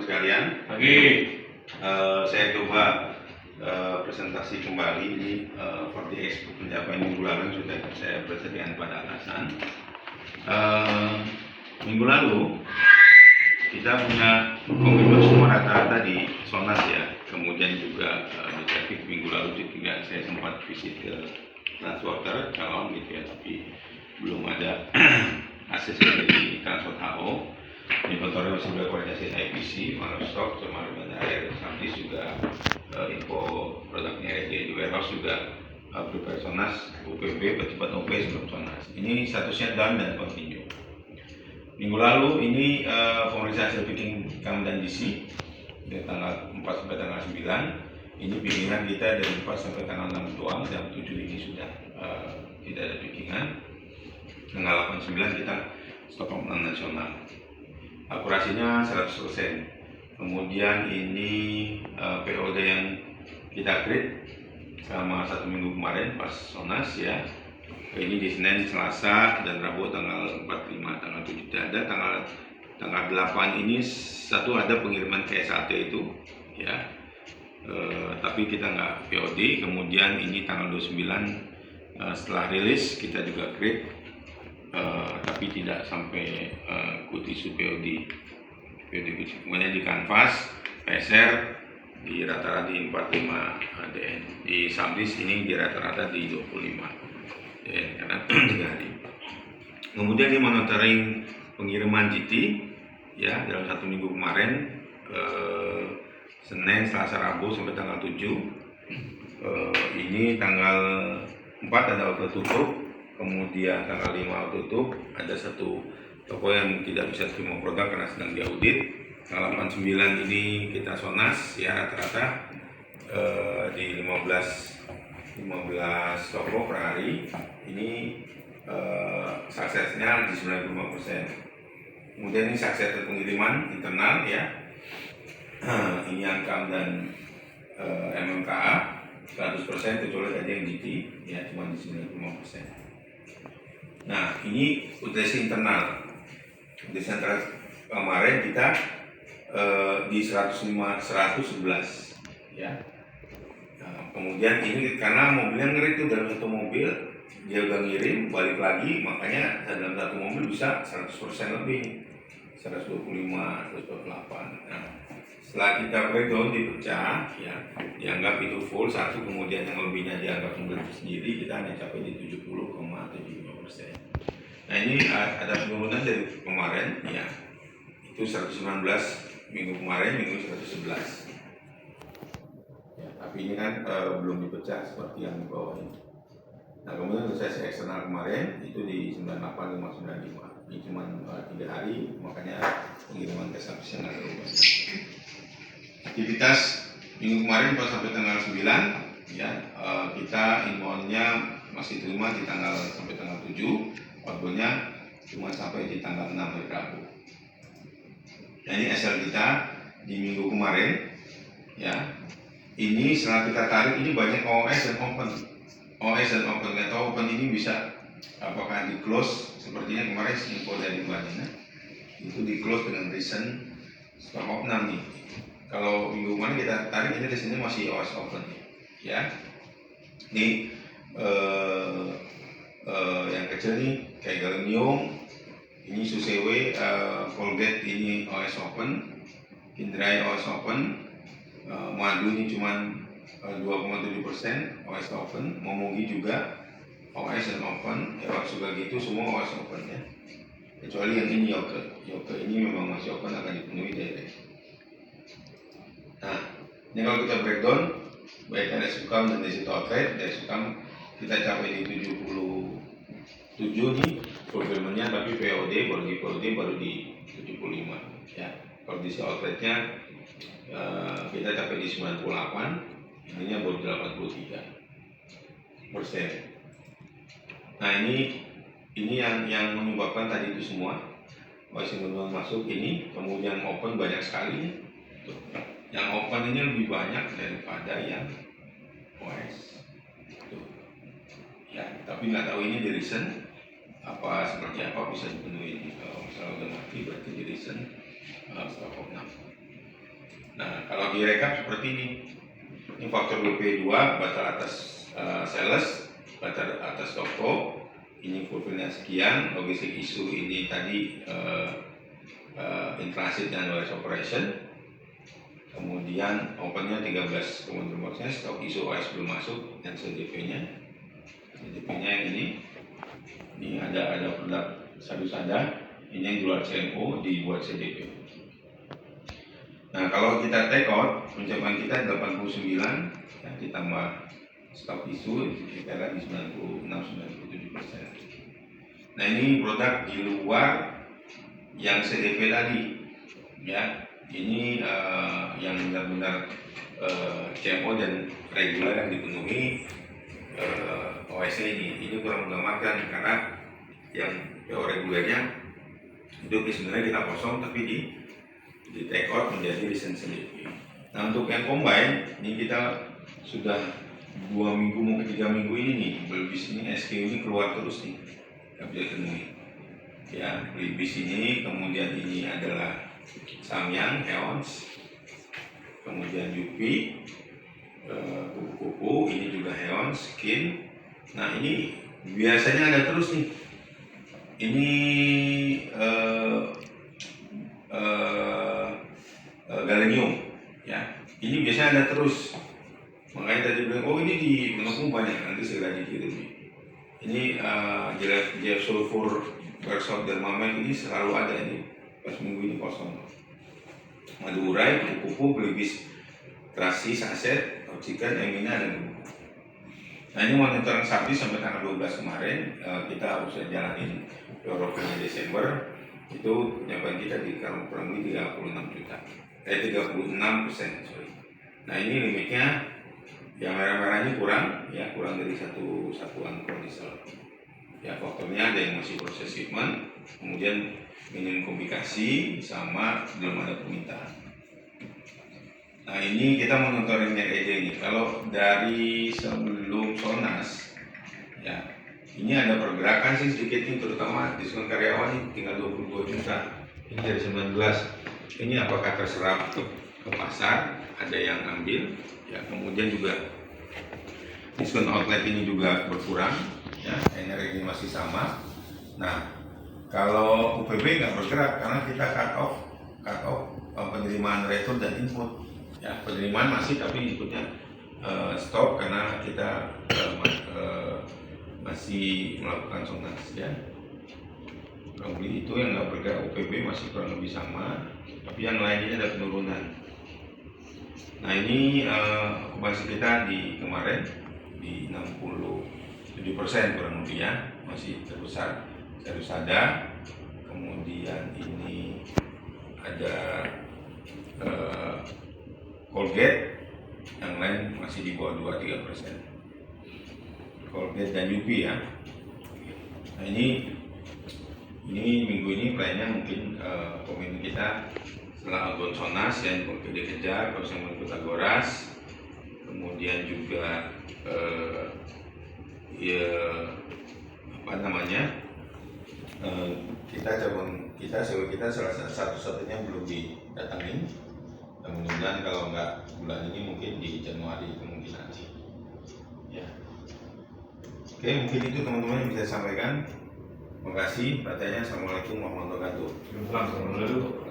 sekalian. Pagi. Saya coba presentasi kembali ini 4DX pencapaian minggu lalu yang sudah saya presentasikan pada atasan. Minggu lalu kita punya komitmen semua rata-rata di Sonas ya. Kemudian juga di traffic minggu lalu juga saya sempat visit ke Transporter calon gitu ya, tapi belum ada akses dari Transport HO. Inventory masih berkualitas IPC, monostok, sama dengan air, sampai juga info produknya di warehouse juga prepare Sonas, UPB, cepat OP sebelum Sonas. Ini statusnya down dan continue. Minggu lalu ini pemeriksaan hasil picking kami dan DC dari tanggal 4 sampai tanggal 9. Ini pickingan kita dari 4 sampai tanggal 6 doang, jam 7 ini sudah tidak ada pickingan. Tanggal 8-9 kita stok kompanan nasional. Akurasinya 100%. Kemudian ini POD yang kita create selama 1 minggu kemarin pas Sonas ya. Ini di Senin, Selasa, dan Rabu tanggal 45, tanggal 7 tidak ada. Tanggal 8 ini satu ada pengiriman ke SAT itu ya. Tapi kita nggak POD. Kemudian ini tanggal 29 setelah rilis kita juga create. Tapi tidak sampai isu POD. Kemudian di Canvas, PSR di rata-rata di 45 DN. Di Subdis ini di rata-rata di 25 DN karena 3 hari. Kemudian di monitoring pengiriman GT ya dalam 1 minggu kemarin, Senin, Selasa, Rabu sampai tanggal 7. Ini tanggal 4 ada outlet tutup. Kemudian tanggal 5 tutup, ada satu toko yang tidak bisa terima produk karena sedang diaudit. Tanggal 89 ini kita Sonas ya rata-rata di 15 toko per hari. Ini suksesnya di 95%. Kemudian ini sukses pengiriman internal ya. Ini Ankam dan MMKA 100% kecuali ada yang GT ya cuma di 95%. Nah, ini utilizasi internal. Utilizasi internal kemarin kita di 111 ya. Nah, kemudian ini karena mobilnya ngerit tuh dalam satu mobil, dia udah ngirim balik lagi, makanya dalam satu mobil bisa 100% lebih, 125, 128. Nah, setelah kita breakdown dipecah ya, dianggap itu full satu, kemudian yang lebihnya dianggap sendiri, kita hanya capai di 70,75%. Nah ini ada penurunan dari kemarin ya, itu 119 minggu kemarin, minggu 111 ya, tapi ini kan belum dipecah seperti yang di bawah ini. Nah kemudian sesi eksternal kemarin itu di 98,595. Ini cuma 3 hari, makanya pengiriman tes habisnya nggak terlalu banyak. Aktivitas minggu kemarin pas sampai tanggal 9 ya, kita inboundnya masih terima di tanggal sampai tanggal 7. Outboundnya cuma sampai di tanggal 6 hari Rabu. Nah ini SL kita di minggu kemarin ya. Ini setelah kita tarik ini banyak OS dan open. OS dan open, atau open ini bisa apakah di close sepertinya kemarin info dari Mbak Nina itu di close dengan reason stock opnam nih. Kalau minggu kemarin kita tarik ini reasonnya masih OS open ya. Ini yang kecil nih kayak Galenium, ini Susewe, Colgate ini OS open, Kindrai OS open, Madu ini cuma 2,7% OS open, Momogi juga OS dan open, ya juga gitu semua OS open ya. Kecuali yang ini Yoke ini memang masih open, akan dipenuhi direct. Nah, ini kalau kita breakdown baik dari Sukam dan dari Outlet, dari Sukam kita capai di 77 nih fulfillmentnya, tapi POD baru di 75 ya. Kalau di outletnya kita capai di 98, ininya baru 83%. Nah ini yang menyebabkan tadi itu semua masih masuk ini, kemudian open banyak sekali. Yang open ini lebih banyak daripada yang OS. Ya, tapi nggak tahu ini di reason apa seperti apa bisa dipenuhi. Kalau misalnya udah mati berarti di reason stock opnam. Nah, kalau direkap seperti ini faktor BP2 batal atas sales, batal atas toko, ini fulfillnya sekian, logistik isu ini tadi in-transit dan warehouse operation, kemudian opennya 13,2%, stok isu OS belum masuk, dan CDP-nya yang ini ada produk sadu-sada, ini yang jual CMO dibuat CDP. Nah, kalau kita take out, pencapaian kita 89, ya, ditambah stok isu, kita lagi 96-97%. Nah, ini produk di luar yang CDP tadi, ya. Ini yang benar-benar CMO dan reguler yang dipenuhi OSC ini kurang menggambarkan, karena yang PO regulernya itu sebenarnya kita kosong tapi di take out menjadi recent CDP. Nah, untuk yang combine ini kita sudah 2 minggu mau ke 3 minggu ini nih, Belbis ini SKU ini keluar terus nih, nggak bisa temui. Ya, Belbis ini, kemudian ini adalah Samyang, Heons, kemudian Yupi, kupu-kupu, ini juga Heons, Skin. Nah, ini biasanya ada terus nih. Ini galenium, ya. Ini biasanya ada terus. Makanya tadi bilang, oh ini di Menopung banyak, nanti segera dikirim. Ini GF sulfur workshop dermamen ini selalu ada ini. Pas minggu ini kosong. Madu urai, kupu-kupu, Belibis, terasi, saset, oksigen, emina, dan kupu. Nah, ini monitoring sapi sampai tanggal 12 kemarin, kita harus jalanin Eropa Desember, itu penyebabkan kita di kurang lebih 36%. Sorry. Nah, ini limitnya yang merah-merah ini kurang dari satu satuan kondisel. Ya, faktornya ada yang masih proses shipment, kemudian minim komunikasi sama belum ada permintaan. Nah, ini kita monitoring net aja ini. Kalau dari sebelum Sonas, ya, ini ada pergerakan sih sedikit nih, terutama diskon karyawan ini tinggal 22 juta. Ini dari 19. Ini apakah terserap ke pasar? Ada yang ambil, ya. Kemudian juga diskon outlet ini juga berkurang, ya. Energi masih sama. Nah, kalau UPB nggak bergerak karena kita cut off penerimaan return dan input. Ya, penerimaan masih tapi inputnya stop karena kita masih melakukan Sonas, ya. Kurang lebih itu yang nggak bergerak. UPB masih kurang lebih sama, tapi yang lainnya ada penurunan. Nah, ini okupansi kita di kemarin di 67% kurang lebih, ya, masih terbesar sadu-sada. Kemudian ini ada Colgate, yang lain masih di bawah 2-3%. Colgate dan Yupi, ya. Nah, ini minggu ini plannya mungkin komitmen kita setelah outbound Sonas yang dikejar, terus yang mengikut Agoras, kemudian juga kita salah satu-satunya belum didatangin. Mudah-mudahan kalau nggak bulan ini mungkin di Januari kemungkinan sih. Ya. Oke, mungkin itu teman-teman yang bisa sampaikan. Terima kasih perhatiannya. Assalamualaikum warahmatullahi wabarakatuh.